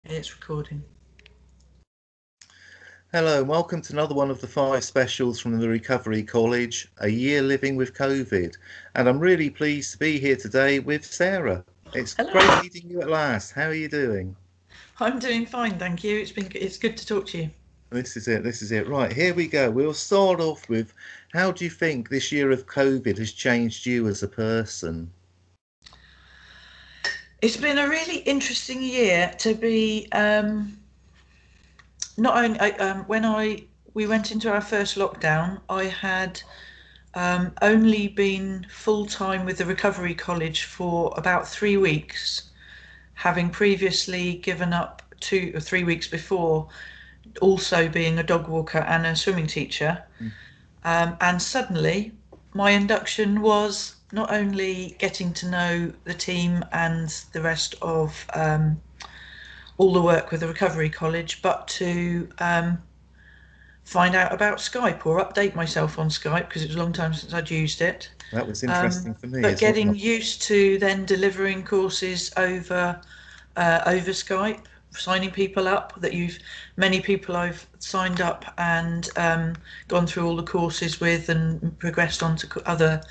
It's recording. Hello, and welcome to another one of the 5 specials from the Recovery College, A Year Living with COVID. And I'm really pleased to be here today with Sarah. It's great Hello. meeting you at last. How are you doing? I'm doing fine, thank you. It's good to talk to you. This is it. Right, here we go. We'll start off with, how do you think this year of COVID has changed you as a person? It's been a really interesting year to be not only when I we went into our first lockdown, I had only been full time with the Recovery College for about 3 weeks, having previously given up 2 or 3 weeks before, also being a dog walker and a swimming teacher. And suddenly, my induction was not only getting to know the team and the rest of all the work with the Recovery College, but to find out about Skype or update myself on Skype because it was a long time since I'd used it. That was interesting for me But as getting well. used to then delivering courses over Skype, signing people up many people I've signed up and gone through all the courses with and progressed on to other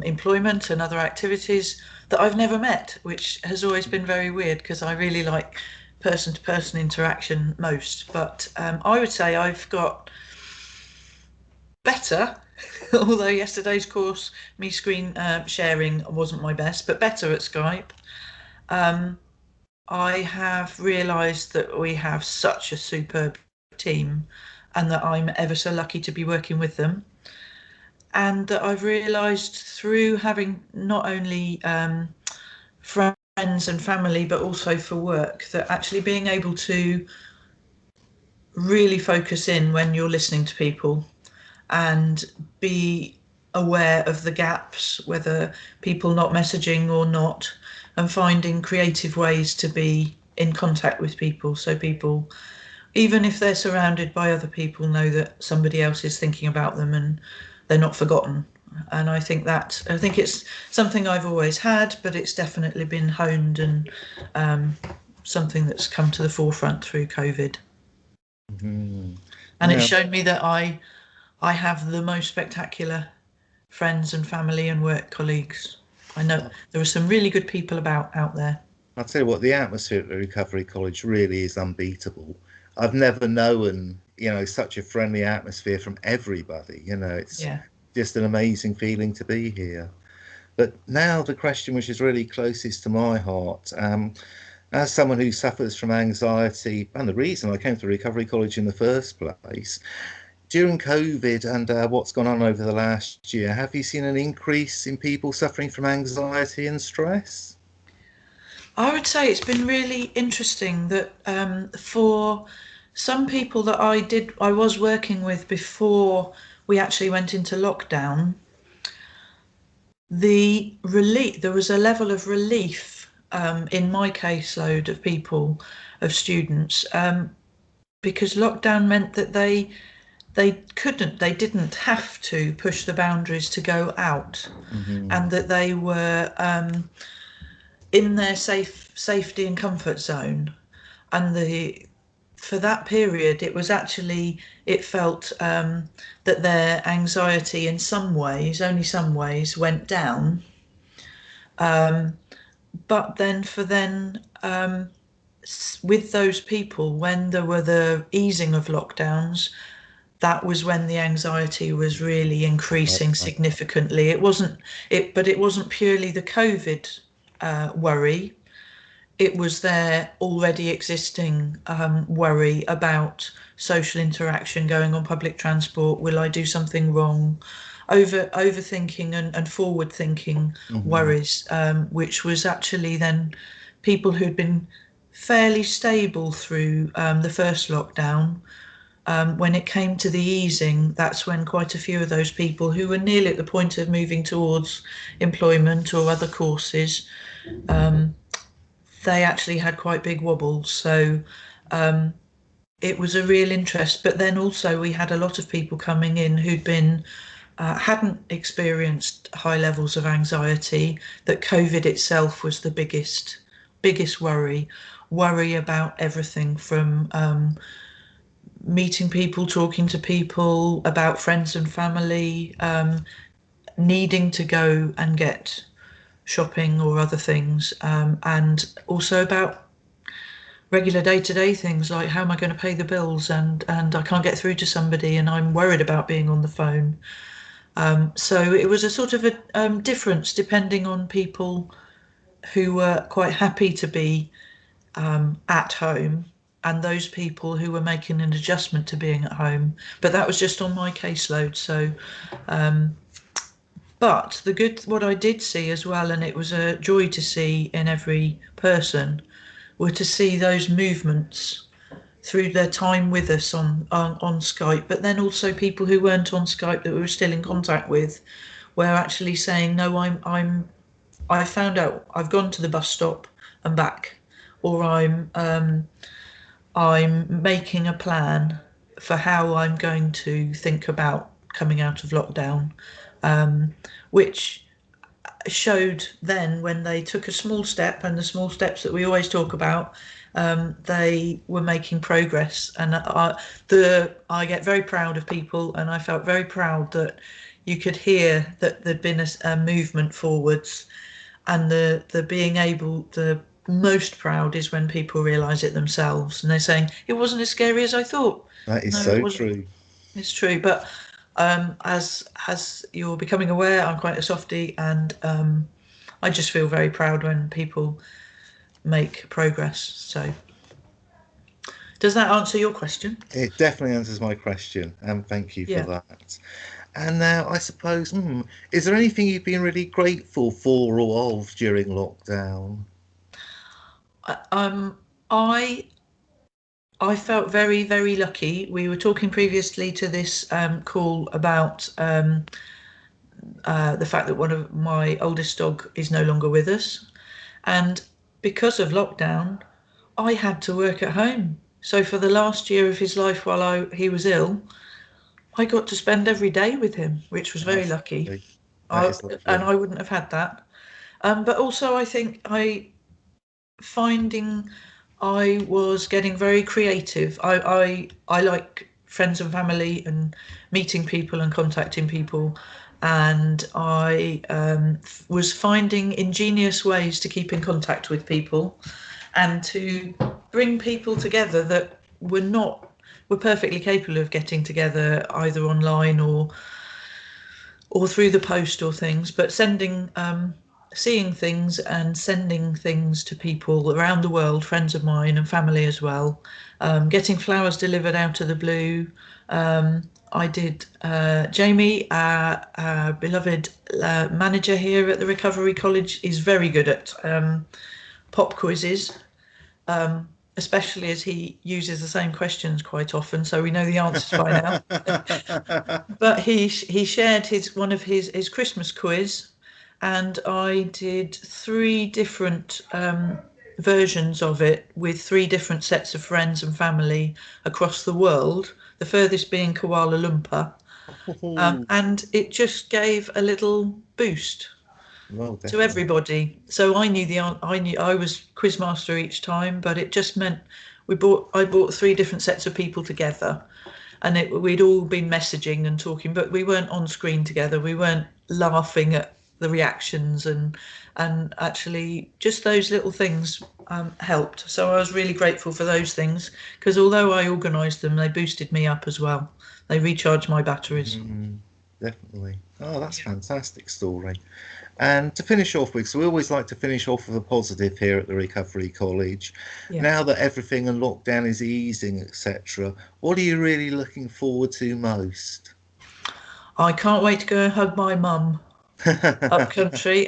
employment and other activities that I've never met, which has always been very weird because I really like person to person interaction most. But I would say I've got better, although yesterday's course, me screen sharing wasn't my best, but better at Skype. I have realised that we have such a superb team and that I'm ever so lucky to be working with them. And that I've realised through having not only friends and family, but also for work, that actually being able to really focus in when you're listening to people and be aware of the gaps, whether people not messaging or not, and finding creative ways to be in contact with people so people, even if they're surrounded by other people, know that somebody else is thinking about them and they're not forgotten. And I think it's something I've always had, but it's definitely been honed and something that's come to the forefront through COVID. Mhm. And it's Now, shown me that I have the most spectacular friends and family and work colleagues. I know there are some really good people out there. I'll tell you what, the atmosphere at the Recovery College really is unbeatable. I've never known, such a friendly atmosphere from everybody. It's Yeah. just an amazing feeling to be here. But now the question which is really closest to my heart, as someone who suffers from anxiety, and the reason I came to Recovery College in the first place, during COVID and what's gone on over the last year, have you seen an increase in people suffering from anxiety and stress? I would say it's been really interesting that for some people that I was working with before we actually went into lockdown, there was a level of relief in my caseload of people, of students, because lockdown meant that they didn't have to push the boundaries to go out, Hmm. and that they were in their safety and comfort zone. And for that period, it felt that their anxiety in some ways, only some ways, went down. But with those people, when there were the easing of lockdowns, that was when the anxiety was really increasing significantly. But it wasn't purely the COVID worry. It was their already existing worry about social interaction, going on public transport. Will I do something wrong? Overthinking and forward thinking Hmm. worries, which was actually then people who'd been fairly stable through the first lockdown. When it came to the easing, that's when quite a few of those people who were nearly at the point of moving towards employment or other courses, they actually had quite big wobbles. So it was a real interest. But then also we had a lot of people coming in who'd been hadn't experienced high levels of anxiety. That COVID itself was the biggest biggest worry about everything from meeting people, talking to people, about friends and family, needing to go and get shopping or other things, and also about regular day-to-day things like how am I going to pay the bills, and I can't get through to somebody and I'm worried about being on the phone. So it was a sort of a difference depending on people who were quite happy to be at home and those people who were making an adjustment to being at home. But that was just on my caseload. So but what I did see as well, and it was a joy to see in every person, were to see those movements through their time with us on Skype, but then also people who weren't on Skype that we were still in contact with were actually saying, no, I found out I've gone to the bus stop and back, or I'm making a plan for how I'm going to think about coming out of lockdown, which showed then when they took a small step, and the small steps that we always talk about, they were making progress. And I get very proud of people, and I felt very proud that you could hear that there'd been a movement forwards, and the being able, the most proud is when people realise it themselves and they're saying it wasn't as scary as I thought. That is so true. It's true, but as you're becoming aware, I'm quite a softie, and I just feel very proud when people make progress. So does that answer your question? It definitely answers my question, and thank you for that. And now I suppose, is there anything you've been really grateful for or of during lockdown? I felt very, very lucky. We were talking previously to this call about the fact that one of my oldest dog is no longer with us. And because of lockdown, I had to work at home. So for the last year of his life while he was ill, I got to spend every day with him, which was very lucky. And I wouldn't have had that. But also I think I was getting very creative. I like friends and family and meeting people and contacting people, and I was finding ingenious ways to keep in contact with people and to bring people together that were perfectly capable of getting together either online or through the post or things, but seeing things and sending things to people around the world, friends of mine and family as well, getting flowers delivered out of the blue. I did, Jamie, our beloved manager here at the Recovery College, is very good at pop quizzes, especially as he uses the same questions quite often, so we know the answers by now. But he shared one of his Christmas quiz, and I did 3 different versions of it with 3 different sets of friends and family across the world, the furthest being Kuala Lumpur. And it just gave a little boost to everybody. So I knew I was quizmaster each time, but it just meant I brought 3 different sets of people together, and we'd all been messaging and talking, but we weren't on screen together. We weren't laughing at the reactions, and actually just those little things helped. So I was really grateful for those things, because although I organised them, they boosted me up as well. They recharged my batteries. Definitely. Oh, that's a fantastic story. And to finish off with, so we always like to finish off with a positive here at the Recovery College. Now that everything and lockdown is easing, etc., what are you really looking forward to most? I can't wait to go and hug my mum up country.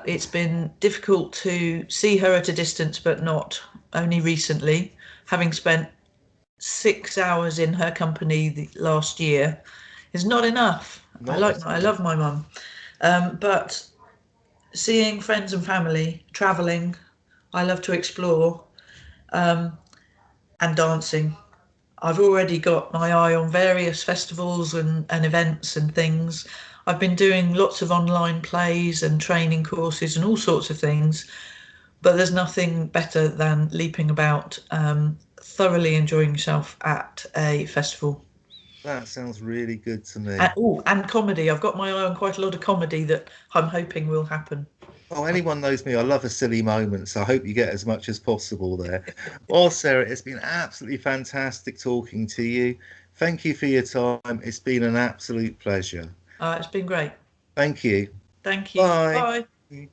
It's been difficult to see her at a distance, but not only recently, having spent 6 hours in her company last year is not enough. I love my mum, but seeing friends and family, traveling, I love to explore, and dancing. I've already got my eye on various festivals and events and things. I've been doing lots of online plays and training courses and all sorts of things, but there's nothing better than leaping about, thoroughly enjoying yourself at a festival. That sounds really good to me. And comedy. I've got my eye on quite a lot of comedy that I'm hoping will happen. Oh, anyone knows me. I love a silly moment, so I hope you get as much as possible there. Well, Sarah, it's been absolutely fantastic talking to you. Thank you for your time. It's been an absolute pleasure. It's been great. Thank you. Thank you. Bye. Bye.